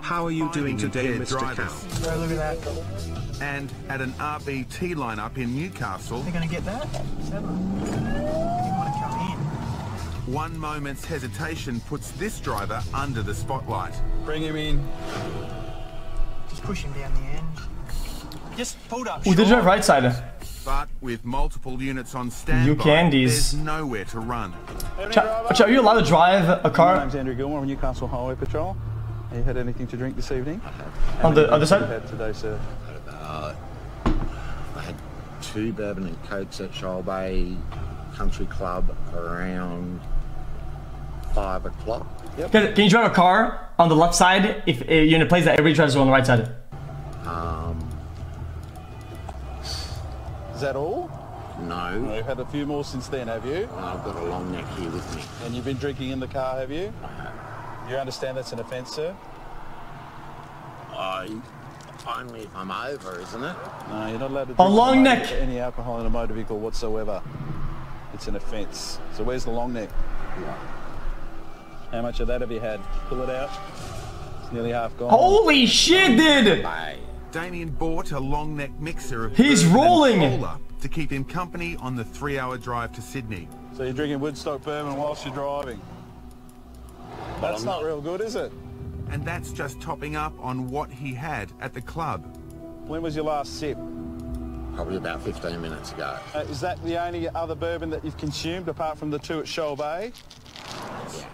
How are you doing today, Mr. Cow? Oh, look at that. And at an RBT lineup in Newcastle, They're going to get that? Seven. They didn't want to come in. one moment's hesitation puts this driver under the spotlight. Bring him in. Just push him down the end. Just pulled up. Did you drive right side? But with multiple units on standby, You candies. there's nowhere to run. Are you allowed to drive a car? My name's Andrew Gilmore, Newcastle Highway Patrol. Have you had anything to drink this evening? On the other side? Had today, sir? I had 2 bourbon and cokes at Shoal Bay Country Club around 5 o'clock. Yep. Can you drive a car on the left side if you're in a place that everybody drives on the right side? Is that all? No. You've had a few more since then, have you? I've got a long neck here with me. And you've been drinking in the car, have you? You understand that's an offence, sir? Only if I'm over, isn't it? No, you're not allowed to drink A long neck. any alcohol in a motor vehicle whatsoever. It's an offence. So where's the long neck? Yeah. How much of that have you had? Pull it out. It's nearly half gone. Holy shit, dude! Hey. Damien bought a long neck mixer of He's bourbon and rolling. cola to keep him company on the 3-hour drive to Sydney. So you're drinking Woodstock bourbon whilst you're driving? That's not real good, is it? And that's just topping up on what he had at the club. When was your last sip? Probably about 15 minutes ago. Is that the only other bourbon that you've consumed apart from the 2 at Shoal Bay? Yeah.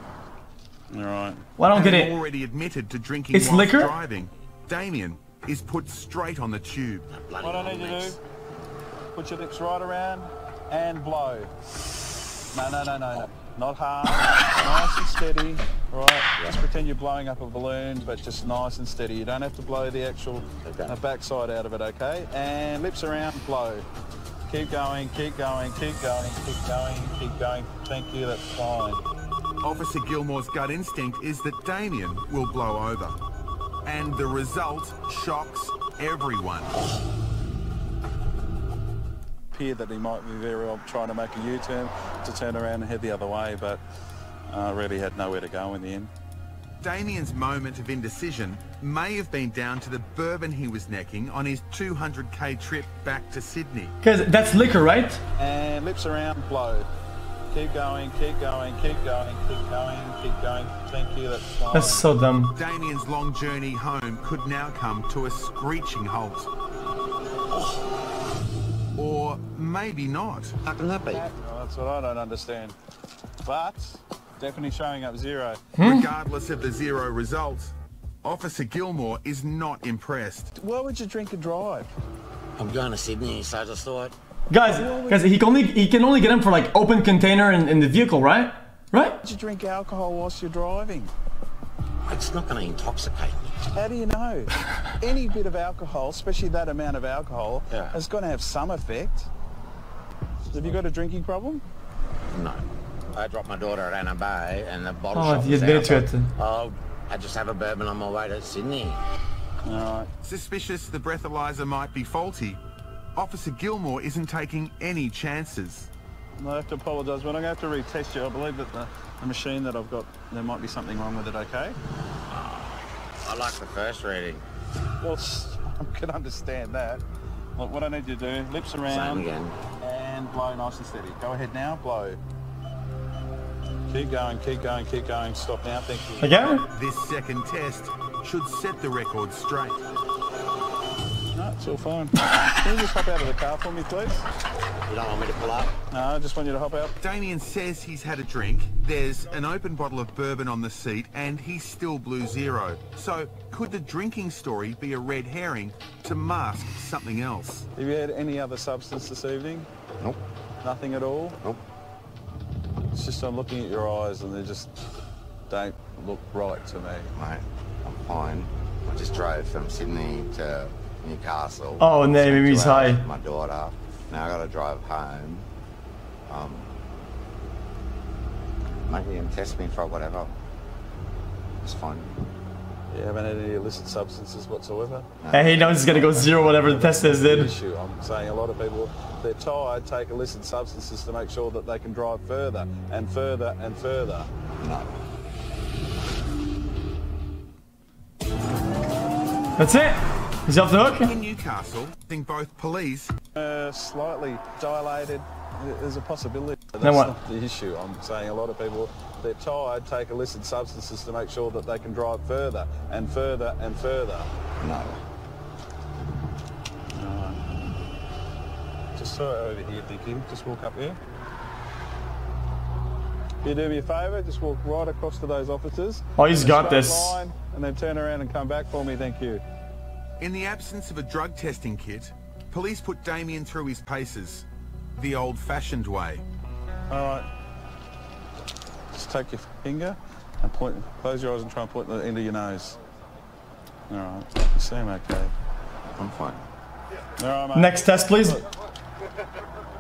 All right. Well, I don't get Having it. already admitted to drinking It's whilst liquor? driving, Damien is put straight on the tube. What I need you to do, put your lips right around and blow. No. Not hard, nice and steady. Right, just pretend you're blowing up a balloon, but just nice and steady. You don't have to blow the actual backside out of it, okay? And lips around, blow. Keep going, keep going, keep going, keep going, keep going. Thank you, that's fine. Officer Gilmore's gut instinct is that Damien will blow over. And the result shocks everyone. Appeared that he might be very well trying to make a U-turn to turn around and head the other way, but really had nowhere to go in the end. Damien's moment of indecision may have been down to the bourbon he was necking on his 200k trip back to Sydney. Because that's liquor, right? And lips around, blow. Keep going, keep going, keep going, keep going, keep going. Thank you, that's fine. That's so dumb. Damien's long journey home could now come to a screeching halt. Or maybe not. How can that be? Well, that's what I don't understand. But definitely showing up 0. Regardless of the 0 results, Officer Gilmore is not impressed. Why would you drink and drive? I'm going to Sydney, so I just thought... Guys, he can only get him for like open container in the vehicle, right? Right? Why would you drink alcohol whilst you're driving? It's not going to intoxicate me. How do you know? Any bit of alcohol, especially that amount of alcohol, Yeah. is going to have some effect. Have you got a drinking problem? No. I dropped my daughter at Anna Bay and the bottle Oh, shop you was admitted out. to it. Oh, I just have a bourbon on my way to Sydney. All right. Suspicious the breathalyzer might be faulty, Officer Gilmore isn't taking any chances. I have to apologise, but I'm going to have to retest you. I believe that the machine that I've got, there might be something wrong with it, okay? I like the first reading. Well, I can understand that. Look, what I need you to do, lips Same around again. and blow nice and steady. Go ahead now, blow. Keep going, keep going, keep going. Stop now, thank you. Again? This second test should set the record straight. No, it's all fine. Can you just hop out of the car for me, please? You don't want me to pull up? No, I just want you to hop out. Damien says he's had a drink, there's an open bottle of bourbon on the seat, and he still blew 0. So could the drinking story be a red herring to mask something else? Have you had any other substance this evening? Nope. Nothing at all? Nope. It's just I'm looking at your eyes and they just don't look right to me. Mate, I'm fine. I just drove from Sydney to Newcastle. Oh, no, Spent maybe he's 2 hours high. with my daughter. Now I got to drive home. Maybe you can test me for whatever. It's fine. You haven't had any illicit substances whatsoever? Hey, he knows he's gonna go 0 whatever the test is, dude. Issue. I'm saying a lot of people, they're tired, take illicit substances to make sure that they can drive further and further and further. No. That's it. He's off the hook. In Newcastle, I think both police... Slightly dilated. There's a possibility. That's Then what? not the issue. I'm saying a lot of people, they're tired, take illicit substances to make sure that they can drive further and further and further. No. Just over here, Dickie. Just walk up here. Can you do me a favour? Just walk right across to those officers. Oh, he's got Straight this. line, and then turn around and come back for me, thank you. In the absence of a drug testing kit, police put Damien through his paces, the old-fashioned way. All right. Just take your finger and close your eyes and try and point it into your nose. All right. You seem okay. I'm fine. All right, mate. Next test, please.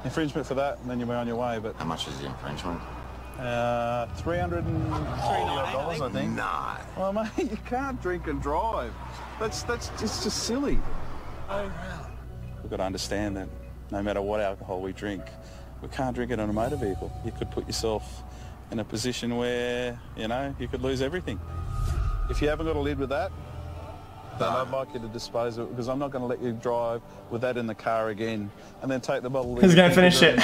Infringement for that, and then you'll be on your way. But How much is the infringement? $340, I think. Nah. Well, mate, you can't drink and drive. It's just silly. We've got to understand that no matter what alcohol we drink, we can't drink it on a motor vehicle. You could put yourself in a position where, you know, you could lose everything. If you haven't got a lid with that, then I'd like you to dispose of it, because I'm not going to let you drive with that in the car again and then take the bottle. He's going to finish it.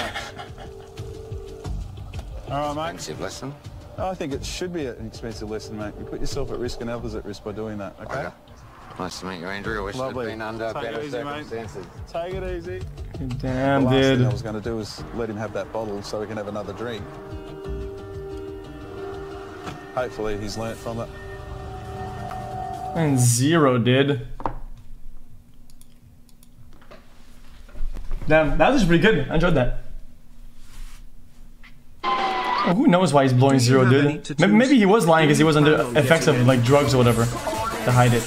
All right, mate. Expensive lesson. I think it should be an expensive lesson, mate. You put yourself at risk and others at risk by doing that, okay? Nice to meet you, Andrew. I wish it had Lovely. been under Take it better easy, mate. circumstances. Take it easy. Damn, The last thing I dude. was going to do is let him have that bottle so he can have another drink. Hopefully he's learnt from it. And 0, dude. Damn, that was pretty good. I enjoyed that. Oh, who knows why he's blowing 0, dude? Maybe he was lying because he was under effects of like drugs or whatever to hide it.